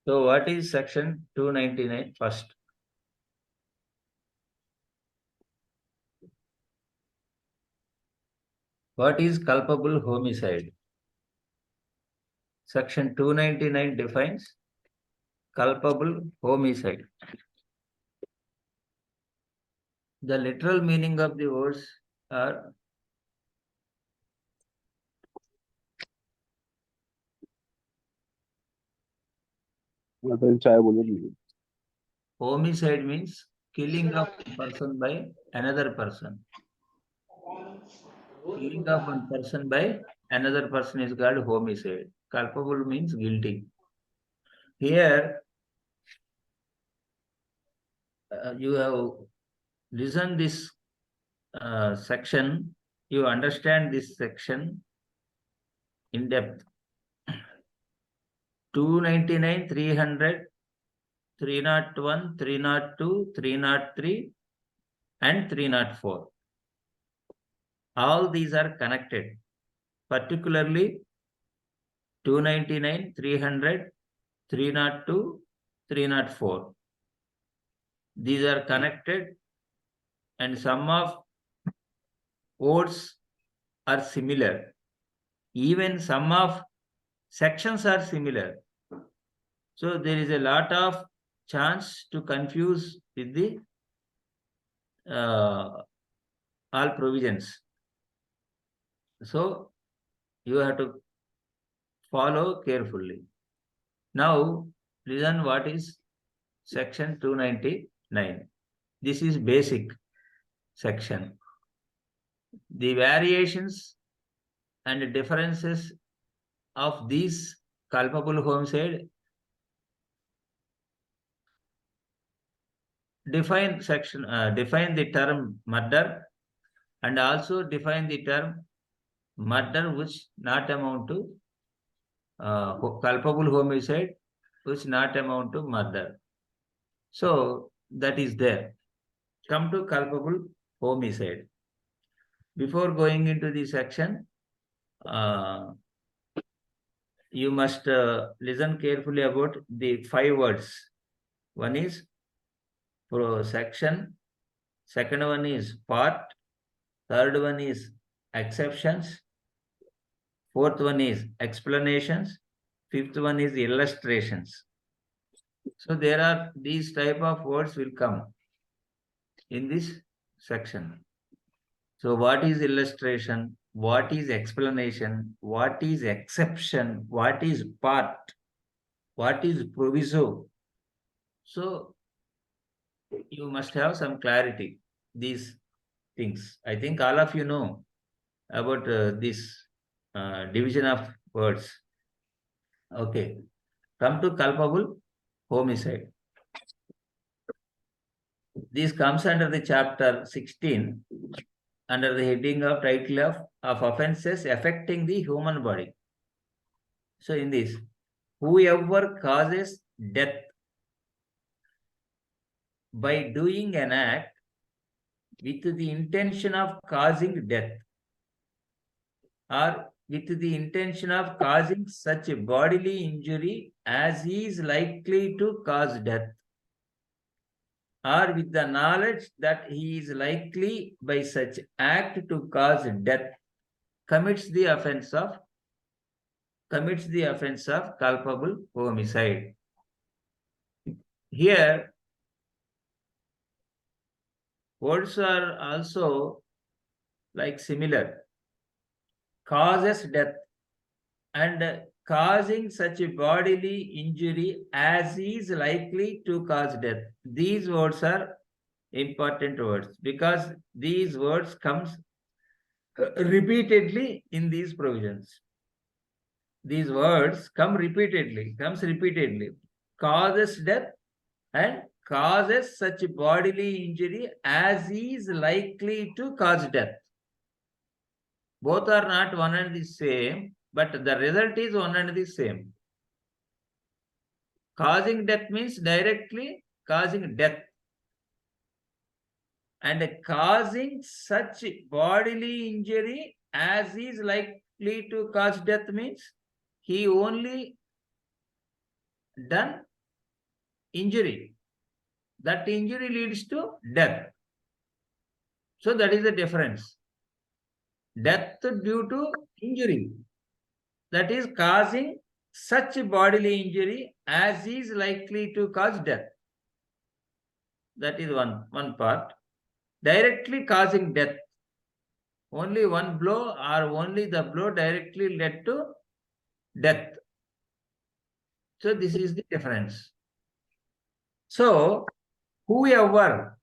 So what is section 299 first? What is culpable homicide? Section 299 defines culpable homicide. The literal meaning of the words are homicide means killing of a person by another person. Killing of one person by another person is called homicide. Culpable means guilty. Here, you have listened this section, you understand this section in depth. 299, 300, 301, 302, 303, and 304. All these are connected. Particularly 299, 300, 302, 304. These are connected, and some of words are similar. Even some of sections are similar. So there is a lot of chance to confuse with the all provisions. So you have to follow carefully. Now listen what is section 299. This is basic section. The variations and differences of these culpable homicide define the term murder, and also define the term murder which not amount to culpable homicide which not amount to murder. So that is there. Come to culpable homicide. Before going into the section, you must listen carefully about the 5 words. One is section, second one is part, third one is exceptions, fourth one is explanations, fifth one is illustrations. So there are these type of words will come in this section. So what is illustration? What is explanation? What is exception? What is part? What is proviso? So you must have some clarity these things. I think all of you know about this division of words. Okay, come to culpable homicide. This comes under the chapter 16 under the heading of title of offenses affecting the human body. So in this, whoever causes death by doing an act with the intention of causing death, or with the intention of causing such a bodily injury as is likely to cause death, or with the knowledge that he is likely by such act to cause death, commits the offense of culpable homicide. Here, words are also like similar. Causes death and causing such a bodily injury as is likely to cause death. These words are important words because these words comes repeatedly in these provisions. These words comes repeatedly. Causes death and causes such bodily injury as is likely to cause death. Both are not one and the same, but the result is one and the same. Causing death means directly causing death. And causing such bodily injury as is likely to cause death means he only done injury. That injury leads to death. So that is the difference. Death due to injury, that is causing such bodily injury as is likely to cause death. That is one part. Directly causing death. Only one blow or only the blow directly led to death. So this is the difference. So whoever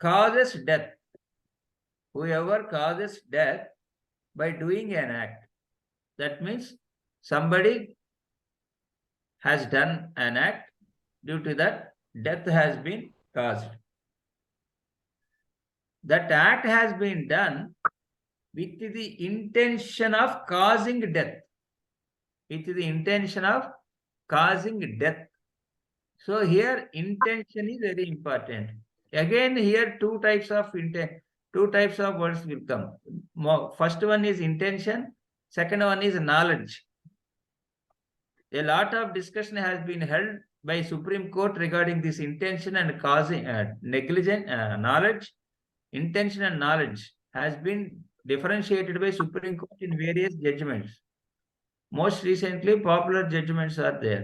causes death, by doing an act, that means somebody has done an act, due to that death has been caused. That act has been done with the intention of causing death. So here intention is very important. Again, here two types of words will come. First one is intention, second one is knowledge. A lot of discussion has been held by Supreme Court regarding this intention and causing negligent knowledge. Intention and knowledge has been differentiated by Supreme Court in various judgments. Most recently, popular judgments are there.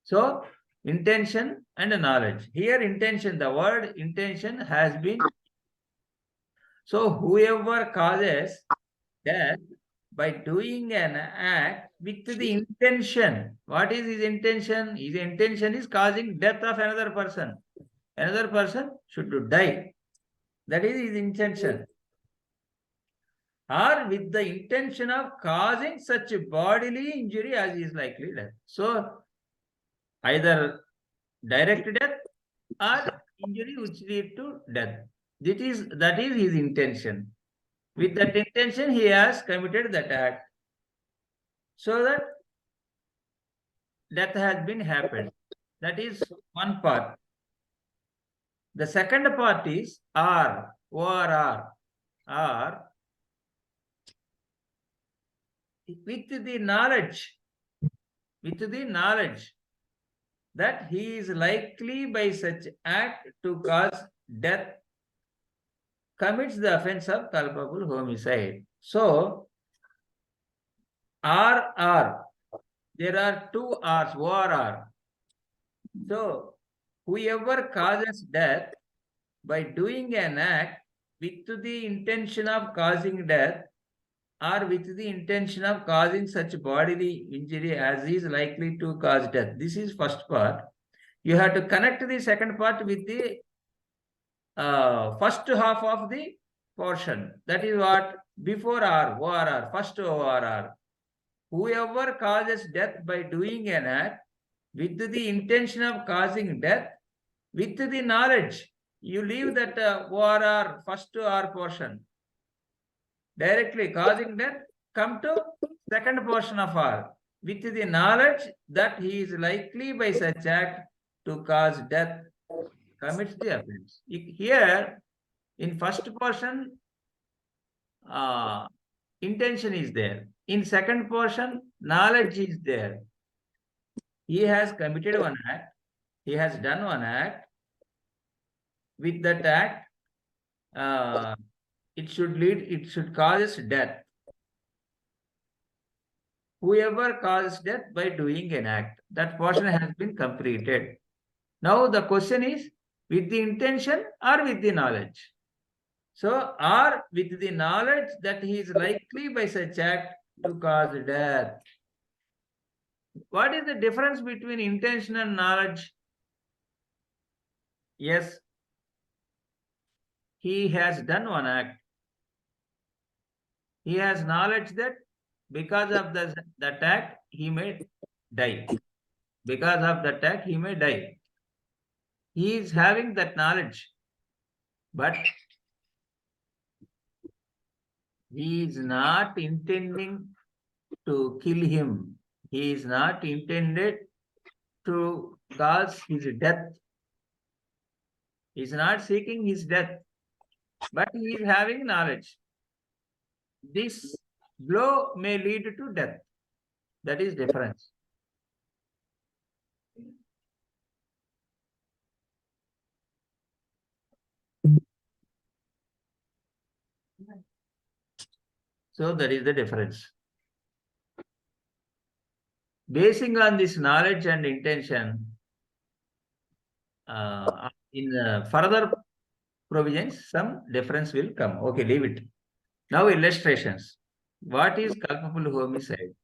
So, intention and knowledge. Here, intention, the word intention has been. So, whoever causes death by doing an act with the intention. What is his intention? His intention is causing death of another person. Another person should die. That is his intention. Or with the intention of causing such bodily injury as is likely death. So, either direct death or injury which lead to death. That is his intention. With that intention, he has committed that act. So that death has been happened. That is one part. The second part is or with the knowledge that he is likely by such act to cause death, commits the offense of culpable homicide. So, or, there are two R's, or. So, whoever causes death by doing an act with the intention of causing death or with the intention of causing such bodily injury as is likely to cause death. This is first part. You have to connect the second part with the first half of the portion. That is what? Before or, first or. Whoever causes death by doing an act with the intention of causing death, with the knowledge, you leave that or first or portion. Directly causing death, come to second portion of R. With the knowledge that he is likely by such act to cause death, commits the offense. Here, in first portion, intention is there. In second portion, knowledge is there. He has committed one act. He has done one act. With that act, it should cause death. Whoever causes death by doing an act, that portion has been completed. Now the question is, with the intention or with the knowledge? So, or with the knowledge that he is likely by such act to cause death. What is the difference between intention and knowledge? Yes, he has done one act. He has knowledge that because of that act, he may die. Because of that act, he may die. He is having that knowledge, but he is not intending to kill him. He is not intended to cause his death. He is not seeking his death, but he is having knowledge. This blow may lead to death. That is difference. So that is the difference. Basing on this knowledge and intention, in further provisions, some difference will come. Okay, leave it. Now illustrations. What is culpable homicide?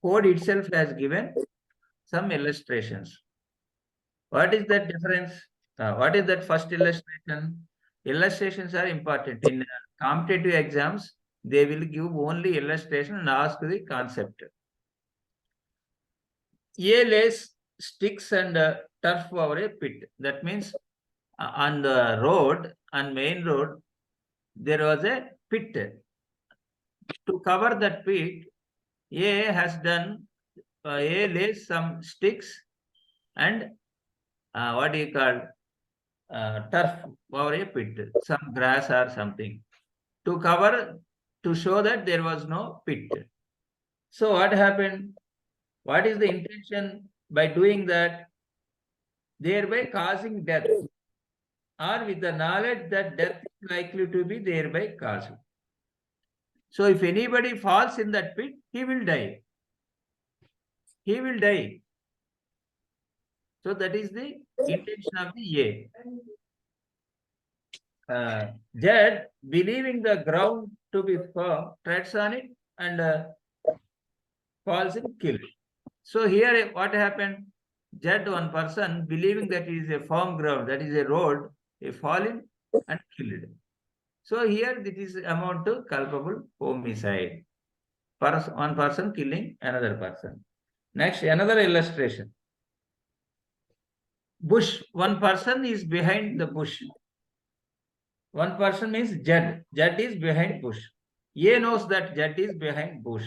Code itself has given some illustrations. What is that difference? What is that first illustration? Illustrations are important. In competitive exams, they will give only illustration and ask the concept. A lays sticks and turf over a pit. That means on the road, on main road, there was a pit. To cover that pit, A has done, A lays some sticks and what do you call, turf over a pit, some grass or something, to cover, to show that there was no pit. So what happened? What is the intention by doing that? Thereby causing death, or with the knowledge that death is likely to be thereby caused. So if anybody falls in that pit, he will die. He will die. So that is the intention of the A. Jed, believing the ground to be firm, treads on it and falls in killed. So here what happened? Jed, one person, believing that it is a firm ground, that is a road, he fallen and killed. So here it is amount to culpable homicide. One person killing another person. Next, another illustration. Bush, one person is behind the bush. One person means Jed. Jed is behind bush. A knows that Jed is behind bush.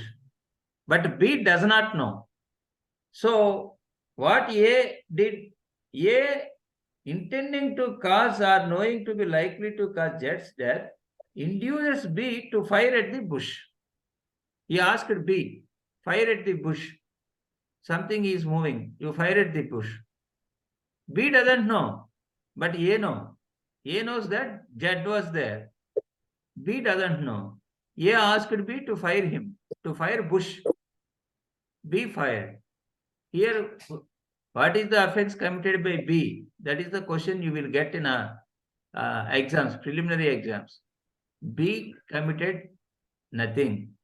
But B does not know. So what A did, A intending to cause or knowing to be likely to cause Jed's death, induces B to fire at the bush. He asked B, fire at the bush. Something is moving. You fire at the bush. B doesn't know, but A knows. A knows that Jed was there. B doesn't know. A asked B to fire him, to fire bush. B fired. Here, what is the offense committed by B? That is the question you will get in exams, preliminary exams. B committed nothing.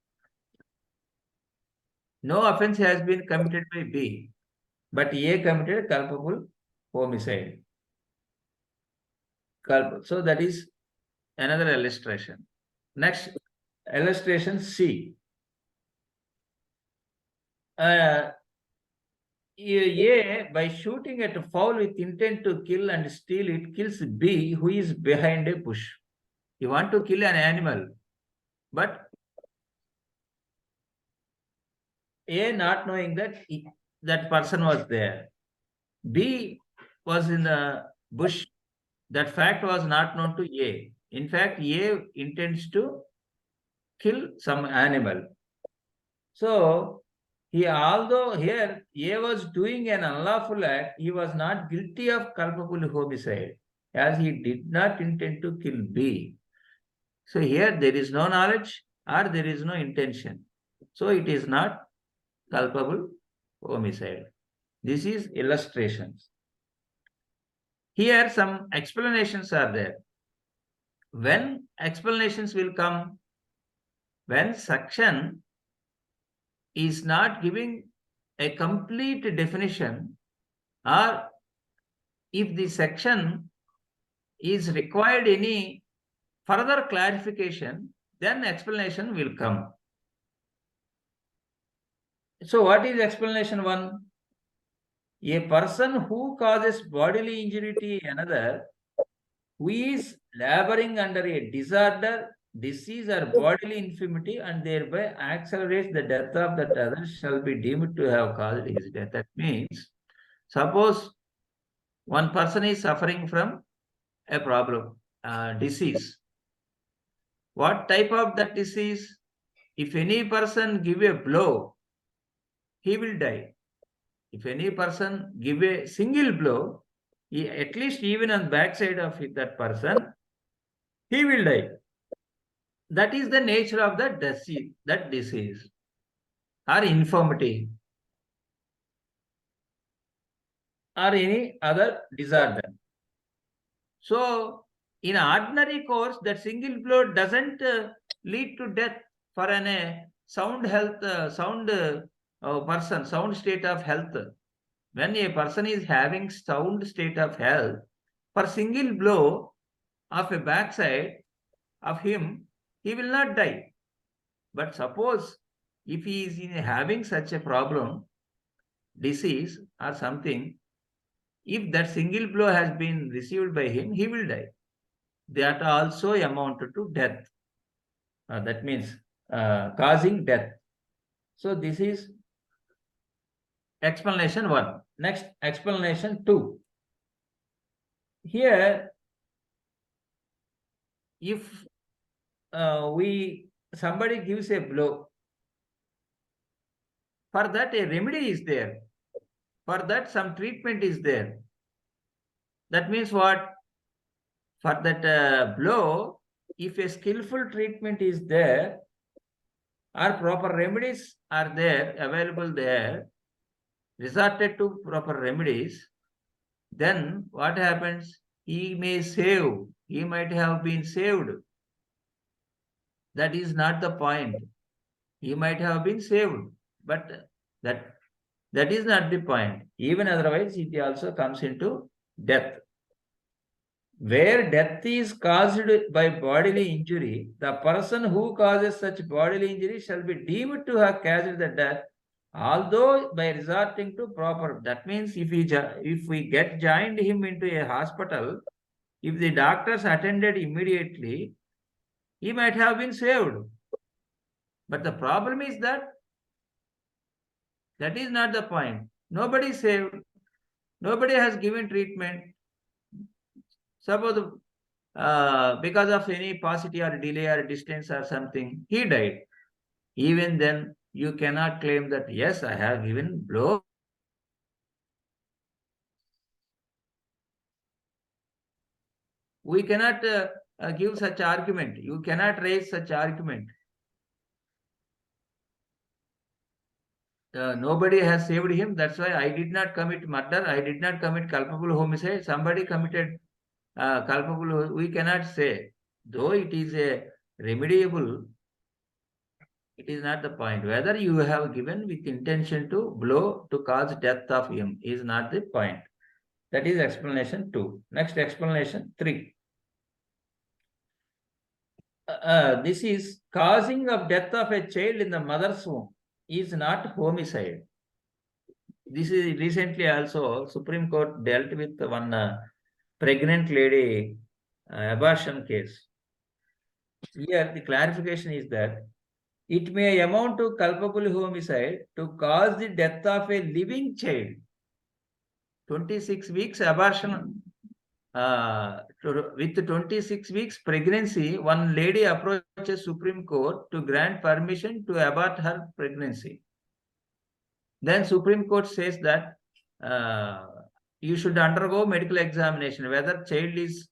No offense has been committed by B, but A committed culpable homicide. So that is another illustration. Next, illustration C. A, by shooting at a fowl with intent to kill and steal it, kills B, who is behind a bush. You want to kill an animal, but A not knowing that that person was there. B was in the bush. That fact was not known to A. In fact, A intends to kill some animal. So, although here A was doing an unlawful act, he was not guilty of culpable homicide, as he did not intend to kill B. So here there is no knowledge or there is no intention. So it is not culpable homicide. This is illustrations. Here some explanations are there. When explanations will come? When section is not giving a complete definition, or if the section is required any further clarification, then explanation will come. So what is explanation 1? A person who causes bodily injury to another, who is laboring under a disorder, disease or bodily infirmity, and thereby accelerates the death of that other, shall be deemed to have caused his death. That means, suppose one person is suffering from a problem, disease. What type of that disease? If any person give a blow, he will die. If any person give a single blow, at least even on the backside of that person, he will die. That is the nature of that disease or infirmity or any other disorder. So, in ordinary course, that single blow doesn't lead to death for an sound health, person, sound state of health. When a person is having sound state of health, for single blow of a backside of him, he will not die. But suppose if he is having such a problem, disease or something, if that single blow has been received by him, he will die. That also amounted to death. That means causing death. So this is explanation 1. Next, explanation 2. Here, if somebody gives a blow, for that a remedy is there. For that some treatment is there. That means what? For that blow, if a skillful treatment is there or proper remedies are there, available there, resorted to proper remedies, then what happens? He may save. He might have been saved. That is not the point. He might have been saved, but that is not the point. Even otherwise, it also comes into death. Where death is caused by bodily injury, the person who causes such bodily injury shall be deemed to have caused the death, although by resorting to proper. That means if we get joined him into a hospital, if the doctors attended immediately, he might have been saved. But the problem is that is not the point. Nobody saved. Nobody has given treatment. Suppose because of any paucity or delay or distance or something, he died. Even then, you cannot claim that, yes, I have given blow. We cannot give such argument. You cannot raise such argument. Nobody has saved him. That's why I did not commit murder. I did not commit culpable homicide. Somebody committed culpable. We cannot say. Though it is a remediable, it is not the point. Whether you have given with intention to blow to cause death of him is not the point. That is explanation 2. Next, explanation 3. This is causing of death of a child in the mother's womb is not homicide. This is recently also Supreme Court dealt with one pregnant lady abortion case. Here the clarification is that it may amount to culpable homicide to cause the death of a living child. 26 weeks abortion. With 26 weeks pregnancy, one lady approaches Supreme Court to grant permission to abort her pregnancy. Then Supreme Court says that you should undergo medical examination whether child is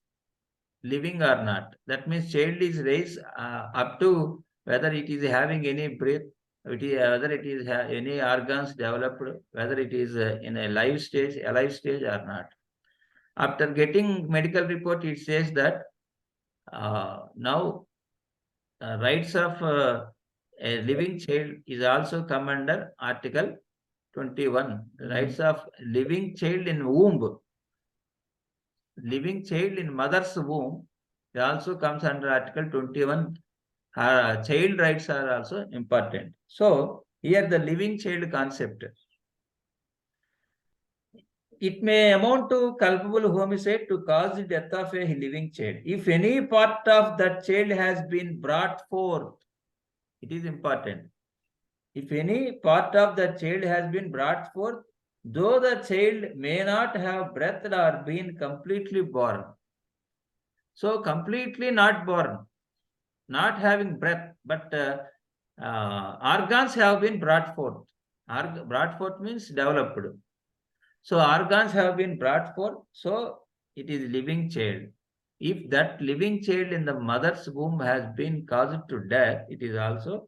living or not. That means child is raised up to whether it is having any breath, whether it is any organs developed, whether it is in a alive stage or not. After getting medical report, it says that now rights of a living child is also come under Article 21. Rights of living child in womb. Living child in mother's womb, it also comes under Article 21. Child rights are also important. So, here the living child concept. It may amount to culpable homicide to cause the death of a living child. If any part of that child has been brought forth, it is important. If any part of the child has been brought forth, though the child may not have breathed or been completely born. So completely not born, not having breath, but organs have been brought forth. Brought forth means developed. So organs have been brought forth, so it is living child. If that living child in the mother's womb has been caused to death, it is also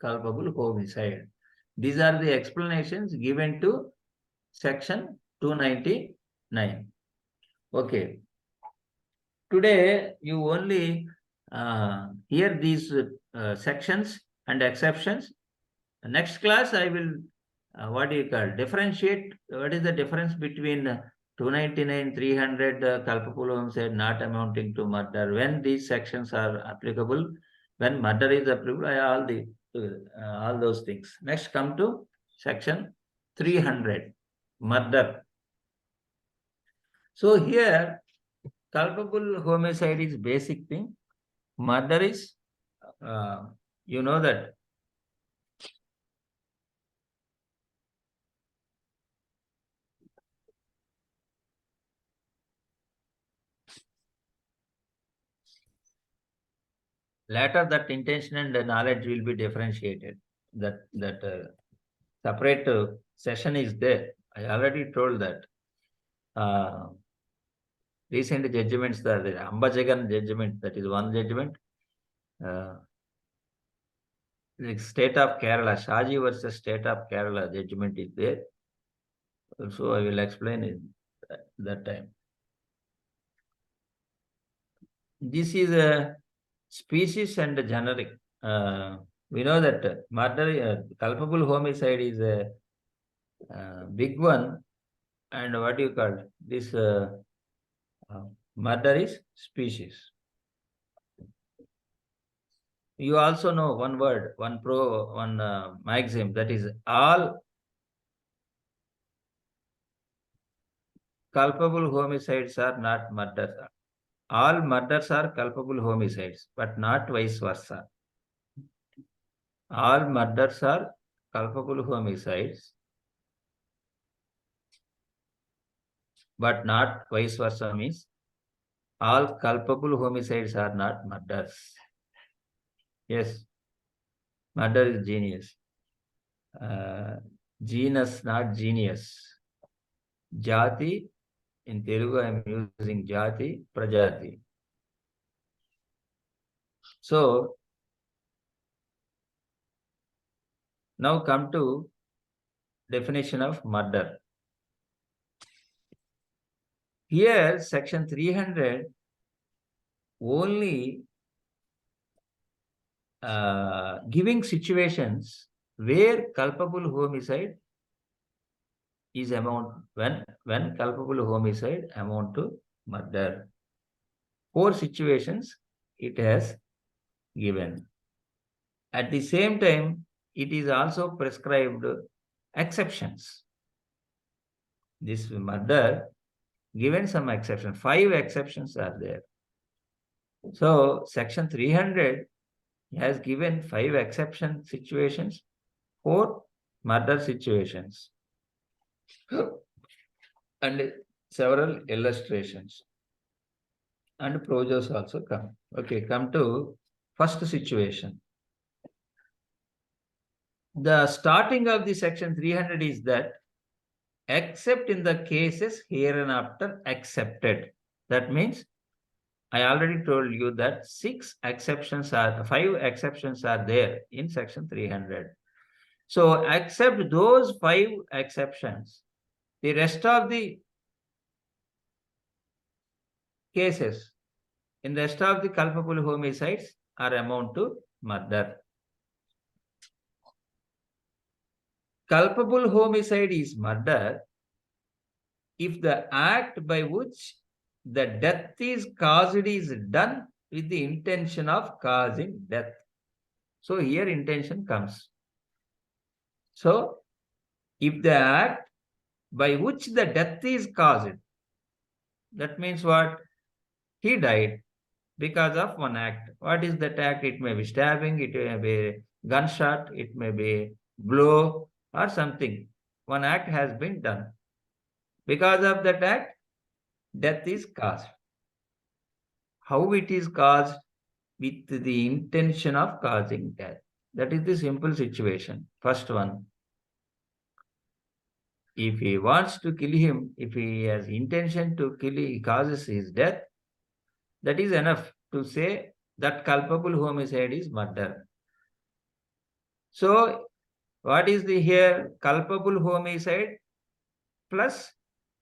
culpable homicide. These are the explanations given to section 299. Okay. Today, you only hear these sections and exceptions. Next class, I will, what do you call, differentiate. What is the difference between 299, 300, culpable homicide not amounting to murder? When these sections are applicable, when murder is applicable, all those things. Next, come to section 300, murder. So here, culpable homicide is basic thing. Murder is, you know that later that intention and knowledge will be differentiated. That separate session is there. I already told that. Uh, Recent judgments, the Ambajagan judgment, that is one judgment. Uh, the state of Kerala, Shaji versus state of Kerala judgment is there. So I will explain it that time. This is a species and generic. We know that murder, culpable homicide is a big one, and what do you call this? Murder is species. You also know one word, one maxim, that is all culpable homicides are not murders. All murders are culpable homicides, but not vice versa. All murders are culpable homicides, but not vice versa means all culpable homicides are not murders. Yes, murder is genius. Genus, not genius. Jati, in Telugu I am using Jati, Prajati. So, now come to definition of murder. Here, section 300 only giving situations where culpable homicide is amount, when culpable homicide amount to murder. 4 situations it has given. At the same time, it is also prescribed exceptions. This murder given some exception. 5 exceptions are there. So section 300 has given 5 exception situations, 4 murder situations, and several illustrations. And prose also come. Okay, come to first situation. The starting of the section 300 is that except in the cases hereinafter accepted. That means I already told you that 5 exceptions are there in section 300. So accept those 5 exceptions. The rest of the cases, in the rest of the culpable homicides are amount to murder. Culpable homicide is murder if the act by which the death is caused is done with the intention of causing death. So here intention comes. So if the act by which the death is caused, that means what? He died because of one act. What is that act? It may be stabbing, it may be gunshot, it may be blow or something. One act has been done. Because of that act, death is caused. How it is caused? With the intention of causing death. That is the simple situation. First one. if he wants to kill him, if he has intention to kill, he causes his death, that is enough to say that culpable homicide is murder. So, what is the here? Culpable homicide plus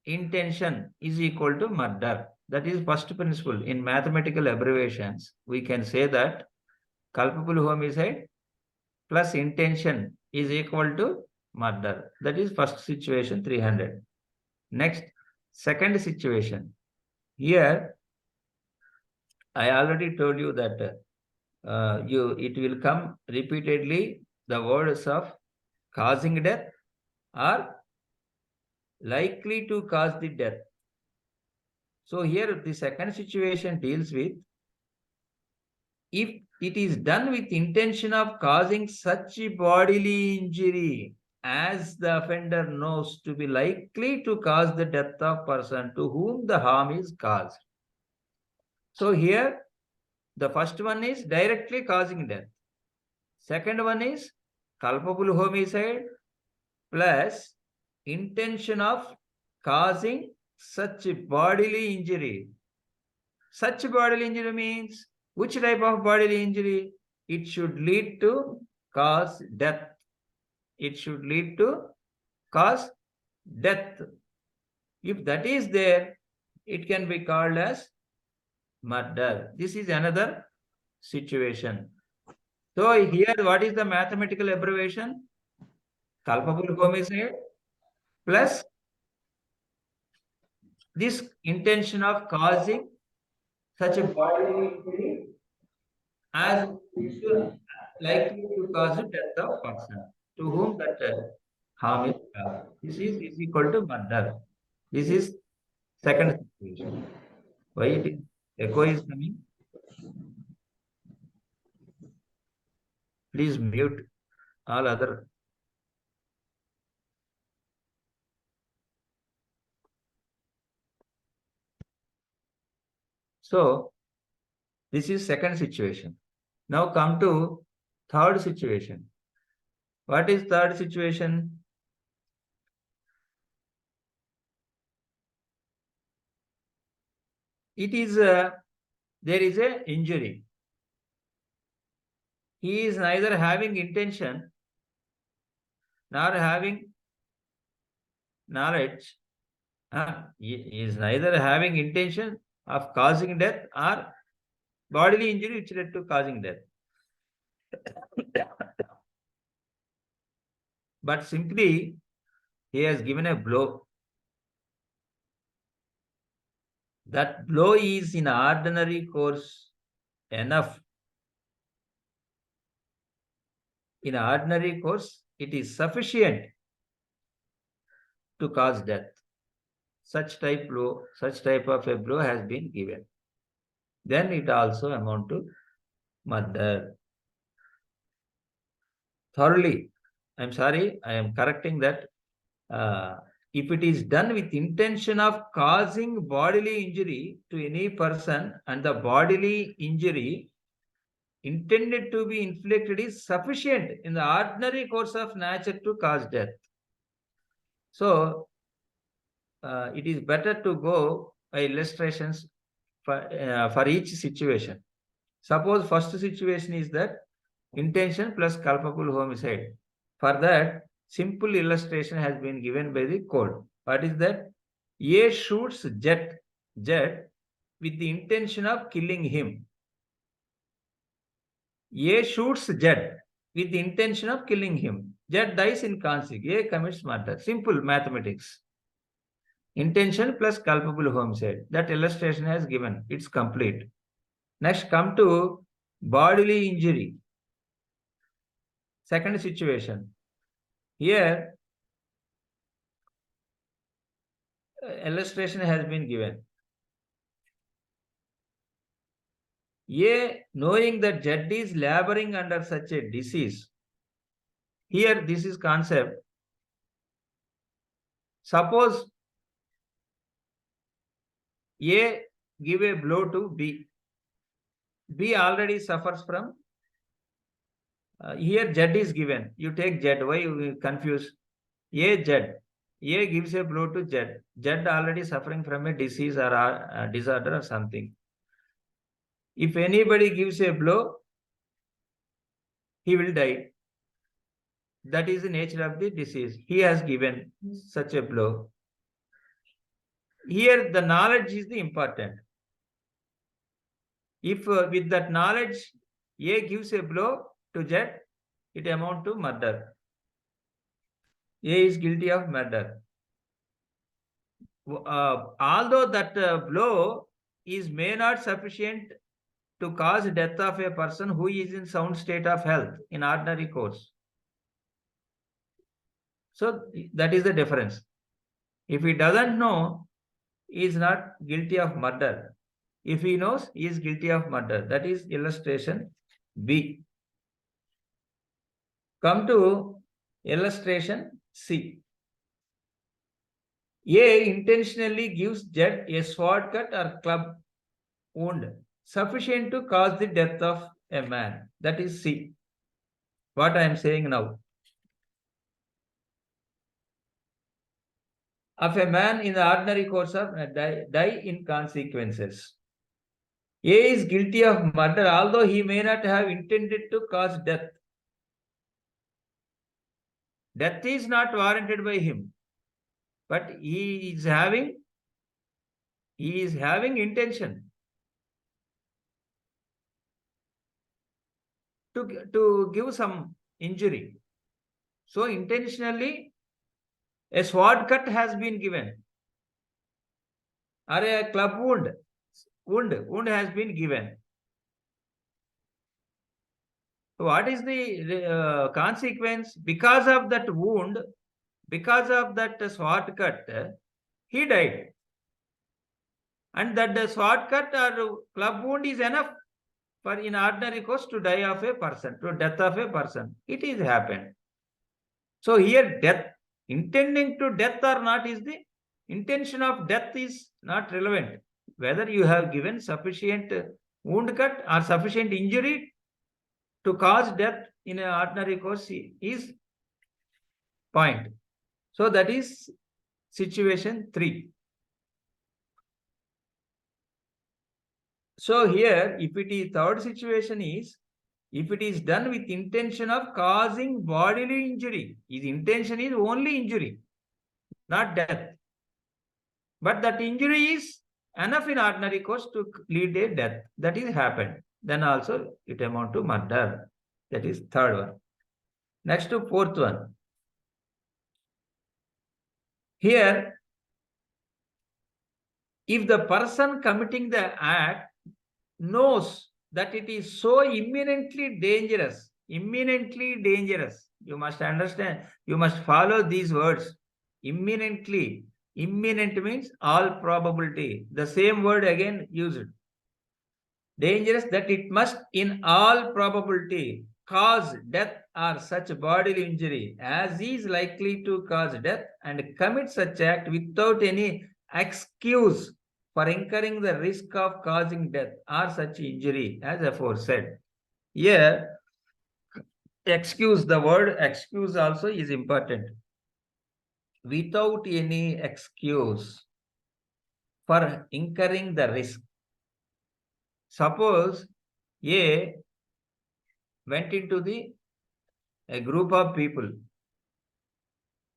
intention is equal to murder. That is first principle. In mathematical abbreviations, we can say that culpable homicide plus intention is equal to murder. That is first situation 300. Next, second situation. Here, I already told you that it will come repeatedly the words of causing death or likely to cause the death. So here the second situation deals with if it is done with intention of causing such bodily injury as the offender knows to be likely to cause the death of person to whom the harm is caused. So here the first one is directly causing death. Second one is culpable homicide plus intention of causing such bodily injury. Such bodily injury means which type of bodily injury? It should lead to cause death. It should lead to cause death. If that is there, it can be called as murder. This is another situation. So here, what is the mathematical abbreviation? Culpable homicide plus this intention of causing such a bodily injury as likely to cause the death of person to whom that harm is caused. This is equal to murder. This is second situation. Why it is echo is coming? Please mute all other. So this is second situation. Now come to third situation. What is third situation? It is there is a injury. He is neither having intention nor having knowledge. He is neither having intention of causing death or bodily injury which led to causing death. But simply he has given a blow. That blow is in ordinary course enough. In ordinary course, it is sufficient to cause death. Such type of a blow has been given. Then it also amount to murder. Thoroughly, I'm sorry, I am correcting that. If it is done with intention of causing bodily injury to any person and the bodily injury intended to be inflicted is sufficient in the ordinary course of nature to cause death. So it is better to go by illustrations for each situation. Suppose first situation is that intention plus culpable homicide. For that, simple illustration has been given by the code. What is that? A shoots Z with the intention of killing him. A shoots Z with the intention of killing him. Z dies in conflict. A commits murder. Simple mathematics. Intention plus culpable homicide. That illustration has given. It's complete. Next, come to bodily injury. Second situation. Here, illustration has been given. A, knowing that Z is laboring under such a disease. Here, this is concept. Suppose A give a blow to B. B already suffers from. Here Z is given. You take Z. Why you confuse? A Z. A gives a blow to Z. Z already suffering from a disease or a disorder or something. If anybody gives a blow, he will die. That is the nature of the disease. He has given such a blow. Here the knowledge is the important. If with that knowledge A gives a blow to Z, it amounts to murder. A is guilty of murder. Although that blow is may not sufficient to cause death of a person who is in sound state of health in ordinary course. So that is the difference. If he doesn't know, he is not guilty of murder. If he knows, he is guilty of murder. That is illustration B. Come to illustration C. A intentionally gives Z a sword cut or club wound sufficient to cause the death of a man. That is C. What I am saying now. Of a man in the ordinary course of die in consequences. A is guilty of murder, although he may not have intended to cause death. Death is not warranted by him, but he is having intention to give some injury. So intentionally, a sword cut has been given, or a club wound has been given. So what is the consequence? Because of that wound, because of that sword cut, he died. And that the sword cut or club wound is enough for in ordinary course to die of a person, to death of a person. It is happened. So here death, intending to death or not is the intention of death is not relevant. Whether you have given sufficient wound cut or sufficient injury to cause death in an ordinary course is point. So that is situation 3. So here, if it is third situation is, if it is done with intention of causing bodily injury, his intention is only injury, not death. But that injury is enough in ordinary course to lead a death. That is happened. Then also it amount to murder. That is third one. Next to fourth one. Here, if the person committing the act knows that it is so imminently dangerous, you must understand, you must follow these words. Imminently. Imminent means all probability. The same word again used. Dangerous, that it must in all probability cause death or such bodily injury as is likely to cause death, and commit such act without any excuse for incurring the risk of causing death or such injury as aforesaid. Here, excuse, the word excuse also is important. Without any excuse for incurring the risk. Suppose A went into a group of people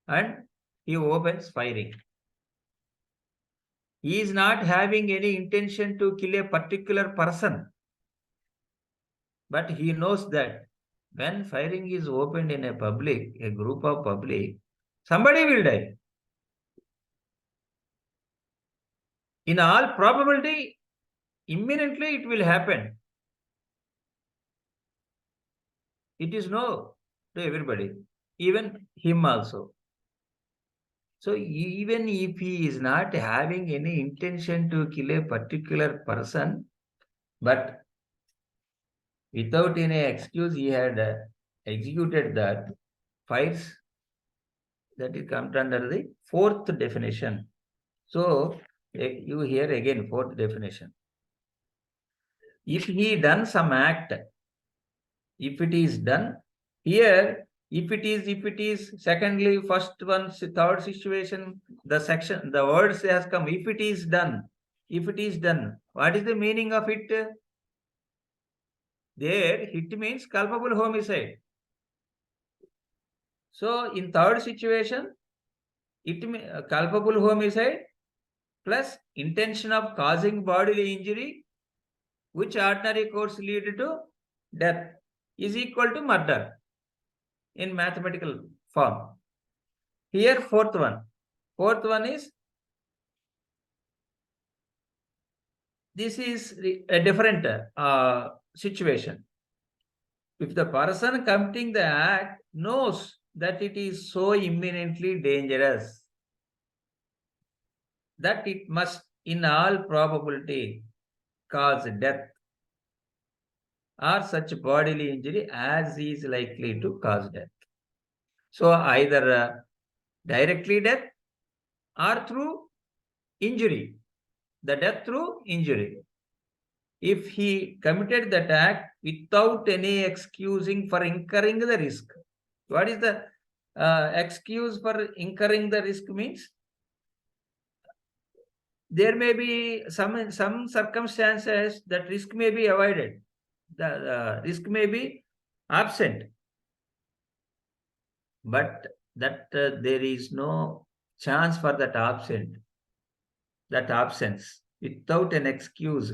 and he opens firing. He is not having any intention to kill a particular person, but he knows that when firing is opened in a group of public, somebody will die. In all probability, imminently it will happen. It is known to everybody, even him also. So even if he is not having any intention to kill a particular person, but without any excuse he had executed that, fires, that is comes under the fourth definition. So you hear again fourth definition. If he done some act, if it is done, here If it is, secondly, first one, third situation, the words has come, if it is done. What is the meaning of it? There, it means culpable homicide. So, in third situation, it culpable homicide plus intention of causing bodily injury, which ordinary courts lead to death, is equal to murder in mathematical form. Here, fourth one is, this is a different situation. If the person committing the act knows that it is so imminently dangerous that it must, in all probability, cause death or such bodily injury as is likely to cause death. So either directly death or through injury, the death through injury. If he committed that act without any excusing for incurring the risk. What is the excuse for incurring the risk means? There may be some circumstances that risk may be avoided. The risk may be absent, but that there is no chance for that absence without an excuse.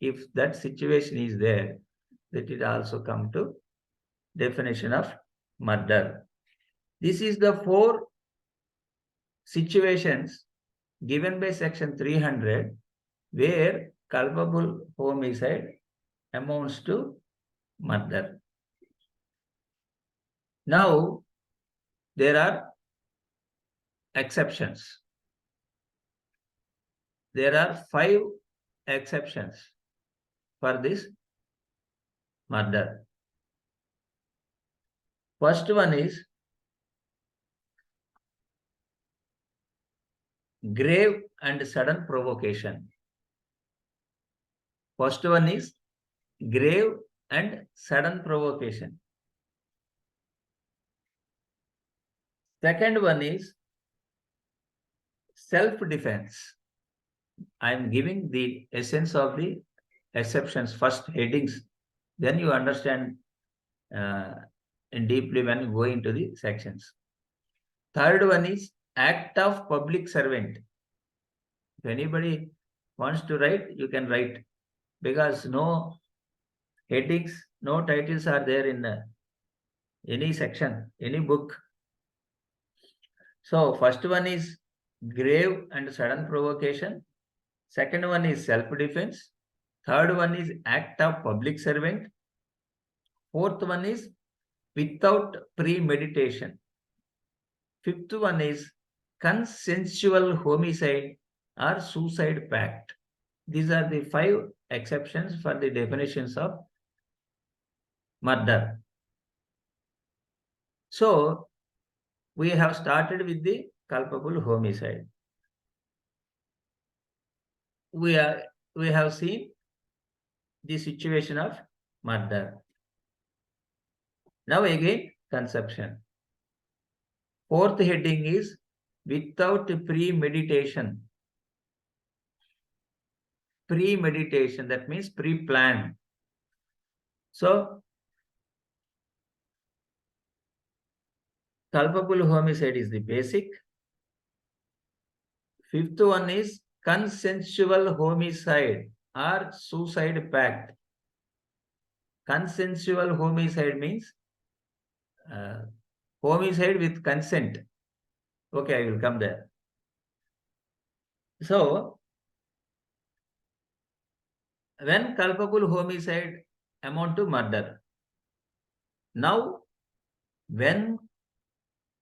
If that situation is there, that it also come to definition of murder. This is the 4 situations given by section 300 where culpable homicide amounts to murder. Now, there are exceptions. There are 5 exceptions for this murder. First one is grave and sudden provocation. First one is grave and sudden provocation. Second one is self-defense. I am giving the essence of the exceptions, first headings. Then you understand deeply when you go into the sections. Third one is act of public servant. If anybody wants to write, you can write, because no headings, no titles are there in any section, any book. So first one is grave and sudden provocation. Second one is self-defense. Third one is act of public servant. Fourth one is without premeditation. Fifth one is consensual homicide or suicide pact. These are the 5 exceptions for the definitions of murder. So, we have started with the culpable homicide. We have seen the situation of murder. Now again, conception. Fourth heading is without premeditation. Premeditation, that means pre-planned. So, culpable homicide is the basic. Fifth one is consensual homicide or suicide pact. Consensual homicide means homicide with consent. Okay, I will come there. So, when culpable homicide amount to murder. Now, when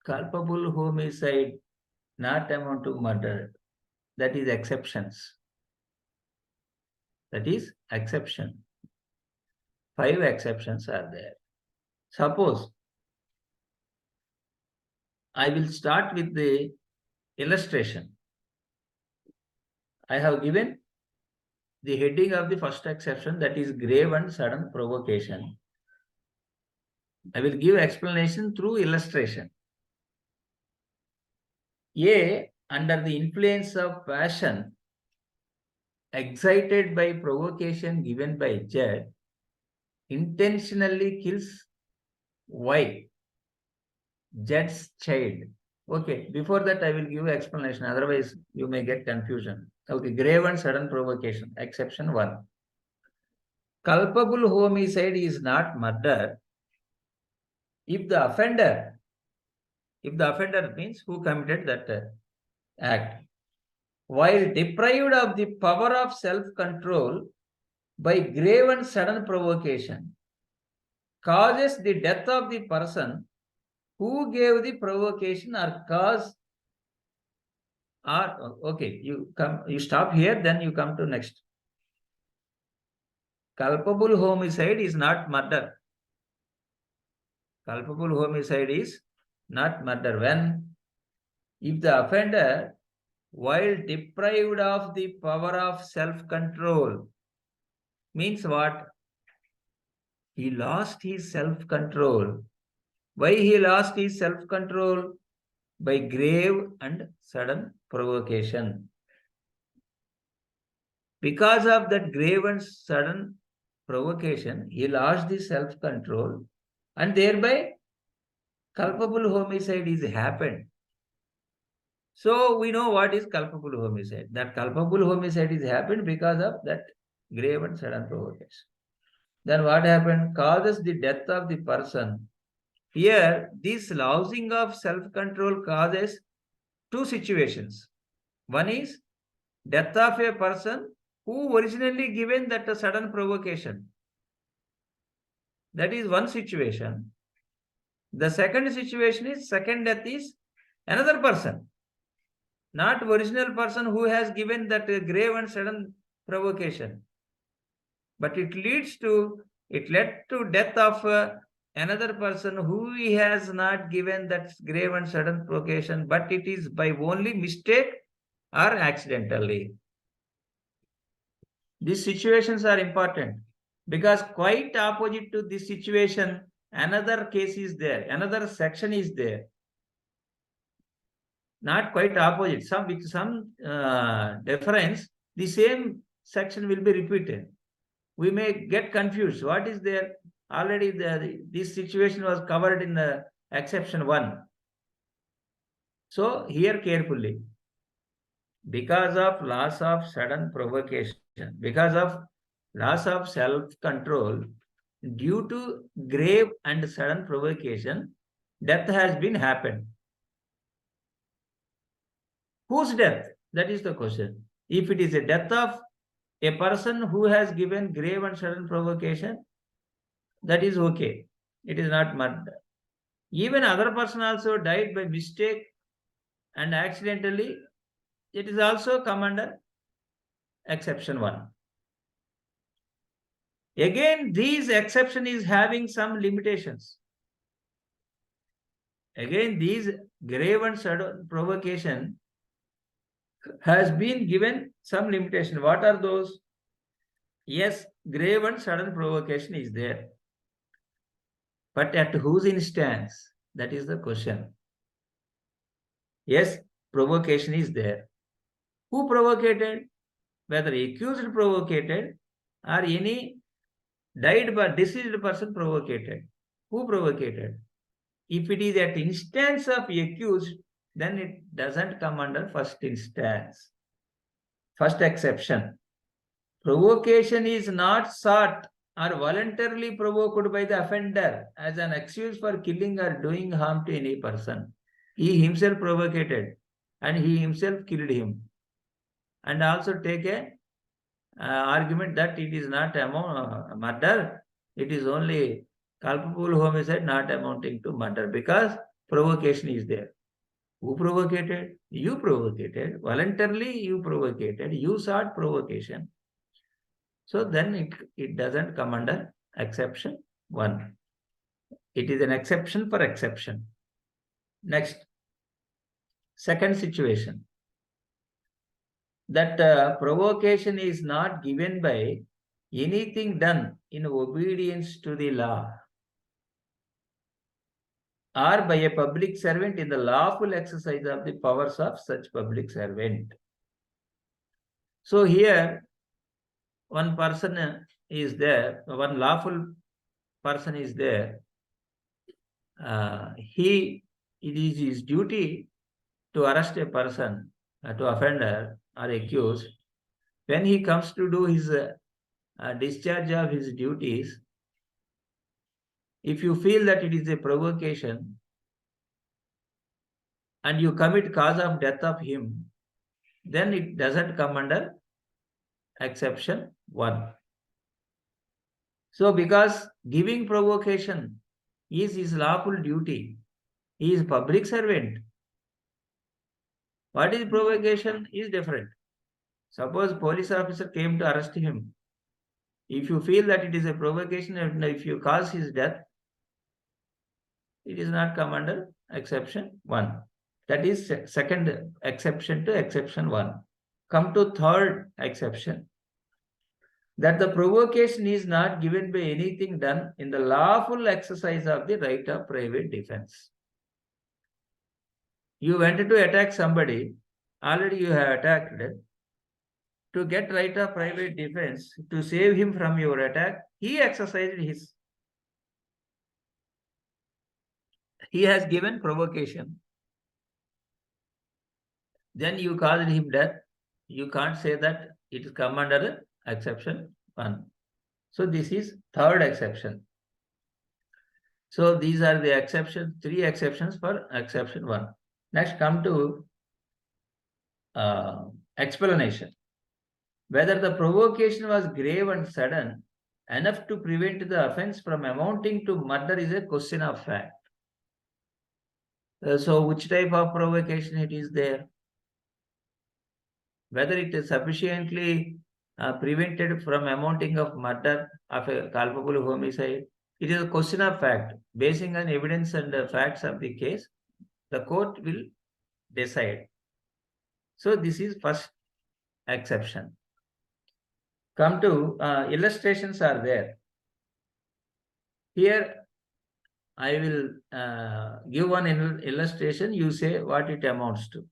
culpable homicide not amount to murder, that is exceptions. That is exception. 5 exceptions are there. Suppose I will start with the illustration. I have given the heading of the first exception, that is grave and sudden provocation. I will give explanation through illustration. A, under the influence of passion, excited by provocation given by Z, intentionally kills Y, Z's child. Okay, before that I will give explanation, otherwise you may get confusion. Okay, grave and sudden provocation, exception 1. Culpable homicide is not murder if the offender means who committed that act, while deprived of the power of self-control by grave and sudden provocation, causes the death of the person who gave the provocation or cause. Or okay, you stop here, then you come to next. Culpable homicide is not murder. Culpable homicide is not murder when, if the offender, while deprived of the power of self-control, means what? He lost his self-control. Why he lost his self-control? By grave and sudden provocation. Because of that grave and sudden provocation, he lost the self-control, and thereby culpable homicide is happened. So we know what is culpable homicide. That culpable homicide is happened because of that grave and sudden provocation. Then what happened? Causes the death of the person. Here, this losing of self-control causes two situations. One is death of a person who originally given that sudden provocation. That is one situation. The second situation is second death is another person, not original person who has given that grave and sudden provocation, but it led to death of another person who he has not given that grave and sudden provocation, but it is by only mistake or accidentally. These situations are important because quite opposite to this situation, another case is there, another section is there. Not quite opposite, with some difference, the same section will be repeated. We may get confused. What is there? Already this situation was covered in the exception 1. So here carefully. Because of loss of sudden provocation, because of loss of self-control, due to grave and sudden provocation, death has been happened. Whose death? That is the question. If it is a death of a person who has given grave and sudden provocation, that is okay. It is not murder. Even other person also died by mistake and accidentally, it is also come under exception 1. Again, these exception is having some limitations. Again, these grave and sudden provocation has been given some limitation. What are those? Yes, grave and sudden provocation is there. But at whose instance? That is the question. Yes, provocation is there. Who provocated? Whether accused provocated or any died but deceased person provocated. Who provocated? If it is at instance of accused, then it doesn't come under first instance. First exception. Provocation is not sought or voluntarily provoked by the offender as an excuse for killing or doing harm to any person. He himself provocated and he himself killed him. And also take a argument that it is not murder, it is only culpable homicide not amounting to murder because provocation is there. Who provocated? You provocated. Voluntarily you provocated. You sought provocation. So then it doesn't come under exception 1. It is an exception for exception. Next, second situation. That provocation is not given by anything done in obedience to the law. or by a public servant in the lawful exercise of the powers of such public servant. So here, one person is there, one lawful person is there. It is his duty to arrest a person, to offender or accused. When he comes to do his discharge of his duties, if you feel that it is a provocation and you commit cause of death of him, then it doesn't come under exception 1. So because giving provocation is his lawful duty, he is public servant. What is provocation is different. Suppose police officer came to arrest him. If you feel that it is a provocation and if you cause his death, it is not come under exception 1. That is second exception to exception 1. Come to third exception. That the provocation is not given by anything done in the lawful exercise of the right of private defense. You wanted to attack somebody, already you have attacked. To get right of private defense, to save him from your attack, he exercised his. He has given provocation. Then you caused him death. You can't say that it is come under exception 1. So this is third exception. So these are the exceptions, 3 exceptions for exception 1. Next, come to explanation. Whether the provocation was grave and sudden enough to prevent the offense from amounting to murder is a question of fact. So which type of provocation it is there? Whether it is sufficiently prevented from amounting of murder of a culpable homicide, it is a question of fact. Basing on evidence and the facts of the case, the court will decide. So this is first exception. Come to illustrations are there. Here I will give one illustration. You say what it amounts to.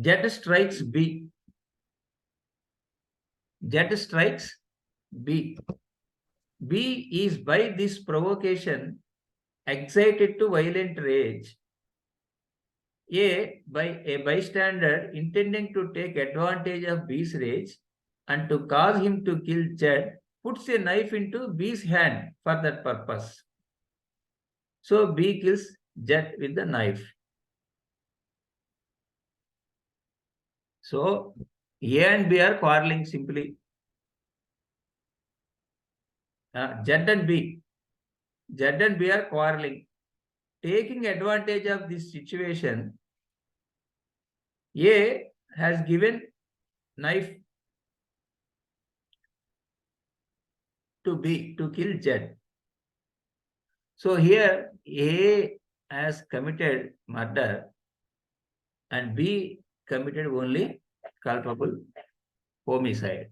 Z strikes B. Z strikes B. B is by this provocation excited to violent rage. A, by a bystander intending to take advantage of B's rage and to cause him to kill Z, puts a knife into B's hand for that purpose. So B kills Z with the knife. So A and B are quarreling simply. Z and B are quarreling. Taking advantage of this situation, A has given knife to B to kill Z. So here A has committed murder and B committed only culpable homicide.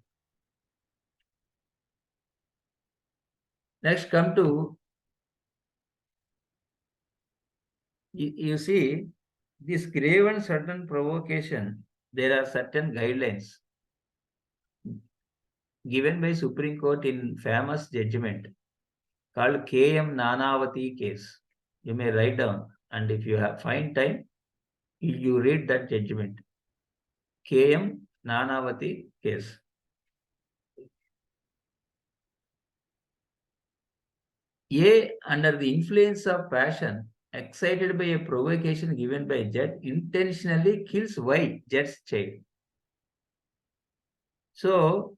Next, come to, you see, this grave and sudden provocation, there are certain guidelines given by Supreme Court in famous judgment called K.M. Nanavati case. You may write down, and if you have find time, you read that judgment. K.M. Nanavati case. A, under the influence of passion, excited by a provocation given by Z, intentionally kills Y, Z's child. So,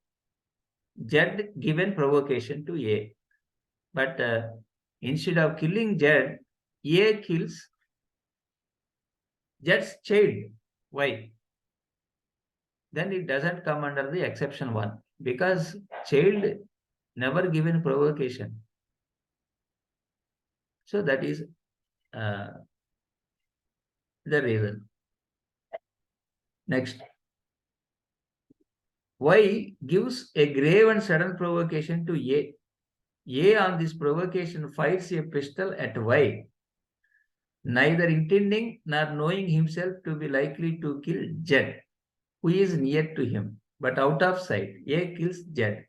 Z given provocation to A. But instead of killing Z, A kills Z's child, Y. Then it doesn't come under the exception 1 because child never given provocation. So that is the reason. Next. Y gives a grave and sudden provocation to A. A on this provocation fires a pistol at Y, neither intending nor knowing himself to be likely to kill Z, who is near to him, but out of sight. A kills Z.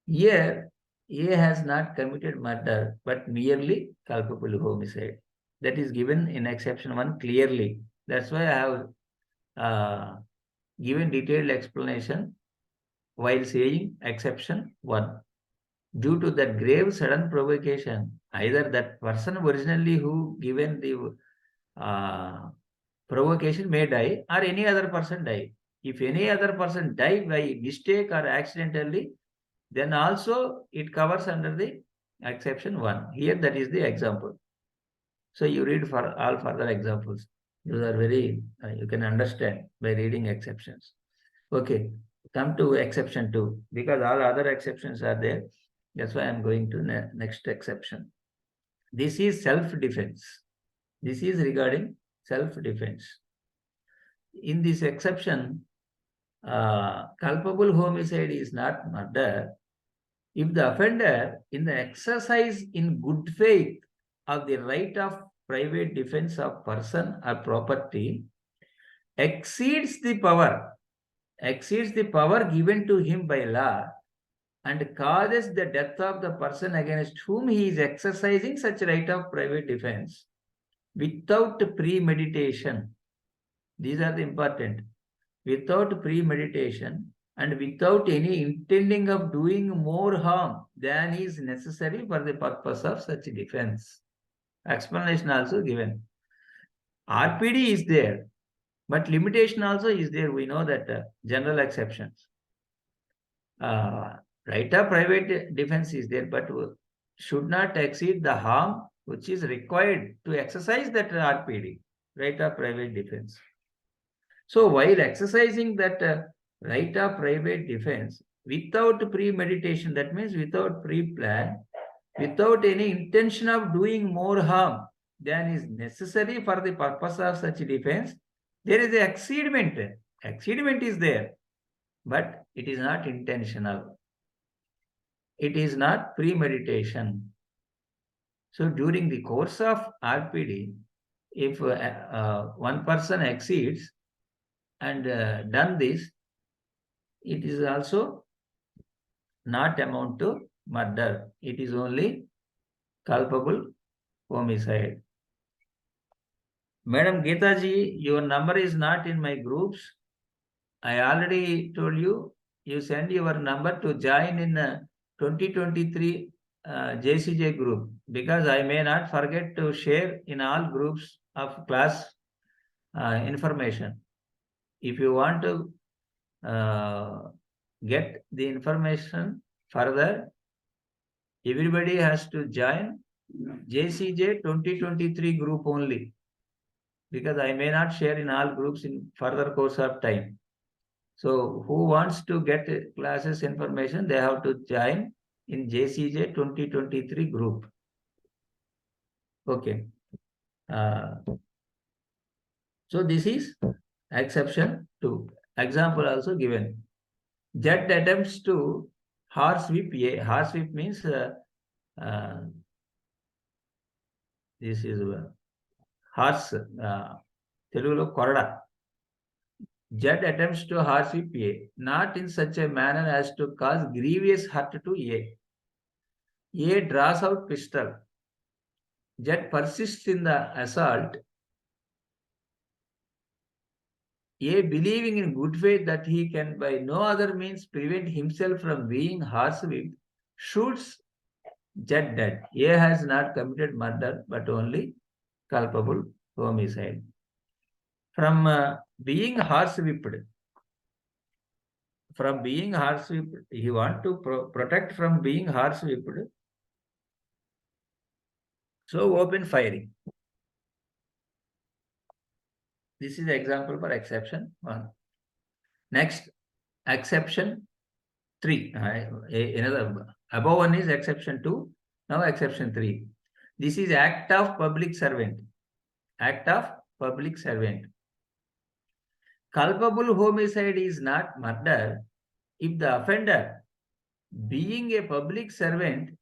Here, A has not committed murder, but merely culpable homicide. That is given in exception 1 clearly. That's why I have given detailed explanation while saying exception 1. Due to that grave sudden provocation, either that person originally who given the provocation may die or any other person die. If any other person die by mistake or accidentally, then also it covers under the exception 1. Here that is the example. So you read for all further examples. Those are very, you can understand by reading exceptions. Okay, come to exception 2. Because all other exceptions are there. That's why I'm going to next exception. This is self-defense. This is regarding self-defense. In this exception, culpable homicide is not murder if the offender, in the exercise in good faith of the right of private defense of person or property, exceeds the power given to him by law and causes the death of the person against whom he is exercising such right of private defense without premeditation. These are the important. Without premeditation and without any intending of doing more harm than is necessary for the purpose of such defense. Explanation also given. RPD is there, but limitation also is there. We know that general exceptions. Right of private defense is there, but should not exceed the harm which is required to exercise that RPD, right of private defense. So while exercising that right of private defense without premeditation, that means without pre-plan, without any intention of doing more harm than is necessary for the purpose of such defense, there is an exceedment. Exceedment is there, but it is not intentional. It is not premeditation. So during the course of RPD, if one person exceeds and done this, it is also not amount to murder. It is only culpable homicide. Madam Geeta ji, your number is not in my groups. I already told you, you send your number to join in 2023 JCJ group, because I may not forget to share in all groups of class information. If you want to get the information further, everybody has to join JCJ 2023 group only, because I may not share in all groups in further course of time. So who wants to get classes information, they have to join in JCJ 2023 group. Okay. So this is exception 2. Example also given. Z attempts to horsewhip A. Horsewhip means this is horse. Telugulo korada. Z attempts to horsewhip A, not in such a manner as to cause grievous hurt to A. A draws out pistol. Z persists in the assault. A, believing in good faith that he can by no other means prevent himself from being horsewhipped, shoots Z dead. A has not committed murder, but only culpable homicide. From being horsewhipped, he wants to protect from being horsewhipped. So open firing. This is the example for exception 1. Next, exception 3. Another above one is exception 2. Now exception 3. This is act of public servant. Act of public servant. Culpable homicide is not murder if the offender, being a public servant,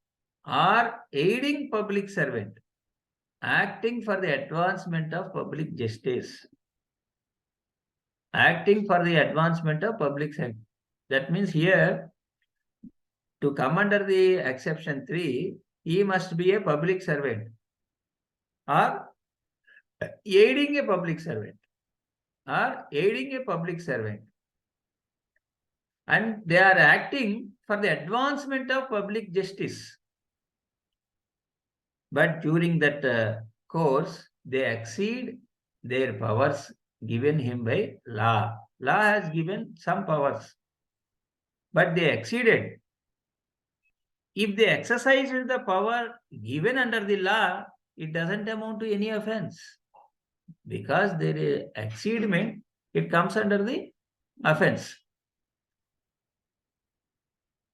or aiding public servant, acting for the advancement of public justice. Acting for the advancement of public servant. That means here, to come under the exception 3, he must be a public servant or aiding a public servant and they are acting for the advancement of public justice. But during that course, they exceed their powers given him by law. Law has given some powers, but they exceeded. If they exercised the power given under the law, it doesn't amount to any offense. Because there is exceedment, it comes under the offense.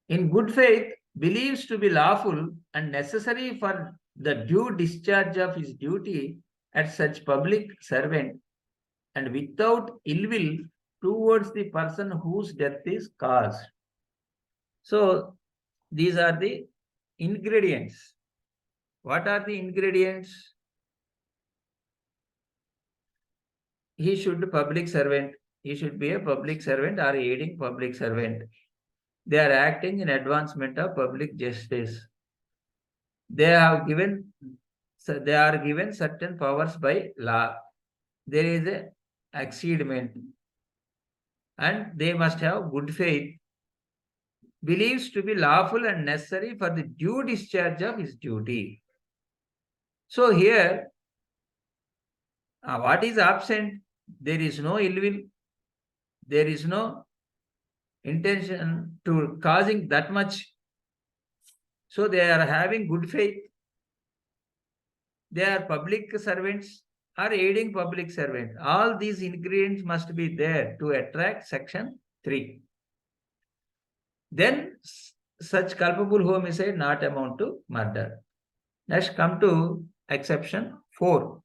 In good faith, believes to be lawful and necessary for the due discharge of his duty as such public servant, and without ill will towards the person whose death is caused. So, these are the ingredients. What are the ingredients? He should be public servant. He should be a public servant or aiding public servant. They are acting in advancement of public justice. They are given certain powers by law. There is a exceedment, and they must have good faith, believes to be lawful and necessary for the due discharge of his duty. So here, what is absent? There is no ill will. There is no intention to causing that much. So they are having good faith. They are public servants or aiding public servant. All these ingredients must be there to attract section 3. Then such culpable homicide not amount to murder. Next, come to exception 4.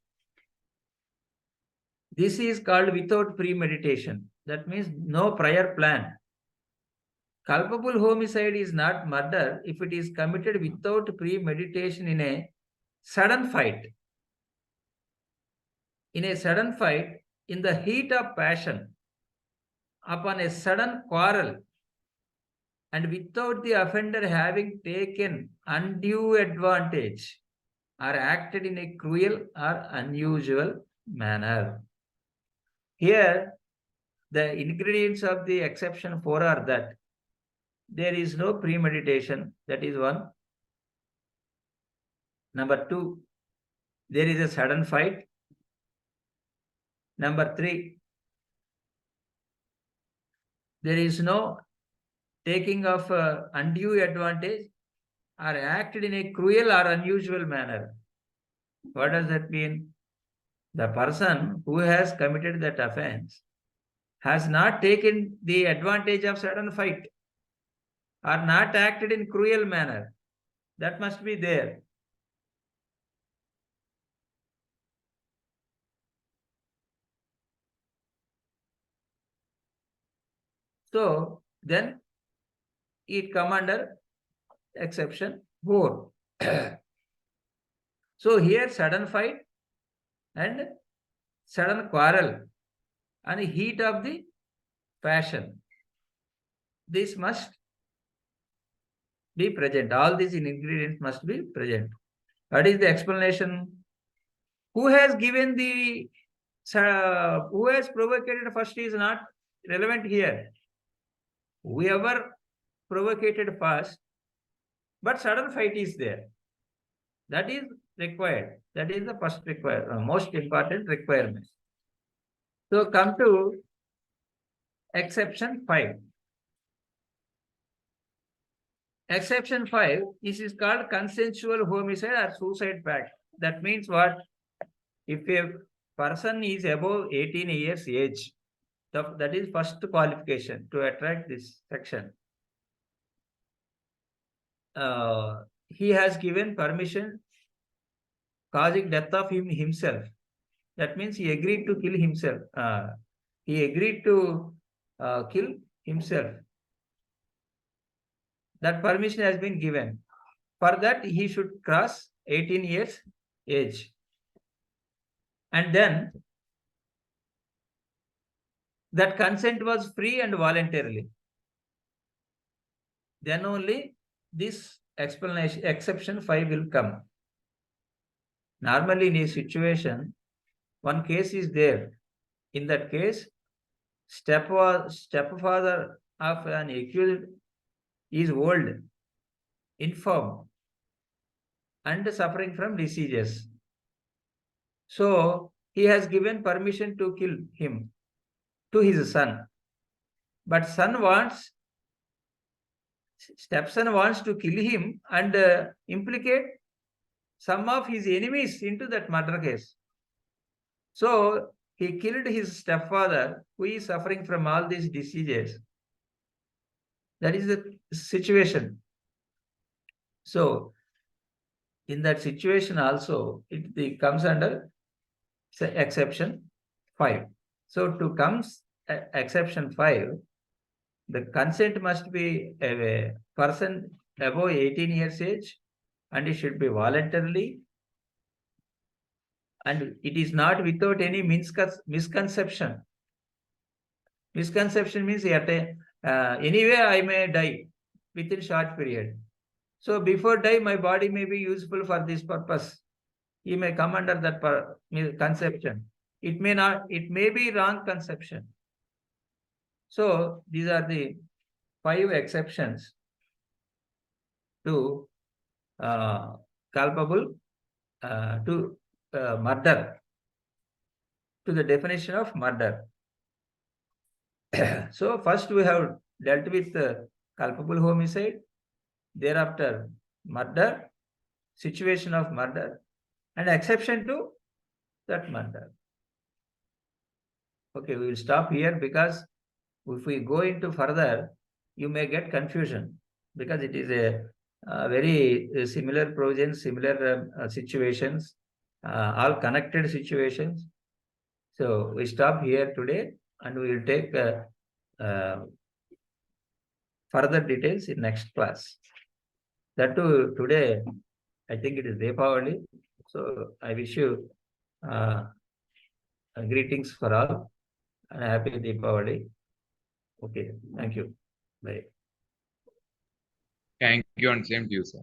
This is called without premeditation. That means no prior plan. Culpable homicide is not murder if it is committed without premeditation in a sudden fight. In a sudden fight, in the heat of passion, upon a sudden quarrel, and without the offender having taken undue advantage or acted in a cruel or unusual manner. Here, the ingredients of the exception 4 are that there is no premeditation, that is 1. Number 2, there is a sudden fight. Number 3, there is no taking of undue advantage or acted in a cruel or unusual manner. What does that mean? The person who has committed that offense has not taken the advantage of sudden fight or not acted in cruel manner. That must be there. So then it come under exception 4. So here sudden fight and sudden quarrel and heat of the passion. This must be present. All these ingredients must be present. What is the explanation? Who has given the who has provoked first is not relevant here. Whoever provoked first, but sudden fight is there. That is required. That is the first most important requirement. So come to exception 5. Exception 5, this is called consensual homicide or suicide pact. That means what? If a person is above 18 years age, that is first qualification to attract this section. He has given permission causing death of himself. That means he agreed to kill himself. He agreed to kill himself. That permission has been given. For that, he should cross 18 years age. And then that consent was free and voluntarily. Then only this explanation, exception 5 will come. Normally, in a situation, one case is there. In that case, stepfather of an accused is old, infirm, and suffering from diseases. So he has given permission to kill him to his son. But stepson wants to kill him and implicate some of his enemies into that murder case. So he killed his stepfather, who is suffering from all these diseases. That is the situation. So in that situation also, it comes under exception 5. So to comes exception 5, the consent must be a person above 18 years age, and it should be voluntarily, and it is not without any misconception. Misconception means anyway I may die within short period. So before die, my body may be useful for this purpose. He may come under that conception. It may not. It may be wrong conception. So these are the 5 exceptions to culpable to murder, to the definition of murder. So first we have dealt with culpable homicide, thereafter murder, situation of murder, and exception to that murder. Okay, we will stop here, because if we go into further, you may get confusion, because it is a very similar provisions, similar situations, all connected situations. So we stop here today, and we will take further details in next class. That too, today, I think it is Deepavali. So I wish you greetings for all, and happy Deepavali. Okay, thank you. Bye. Thank you, and same to you, sir.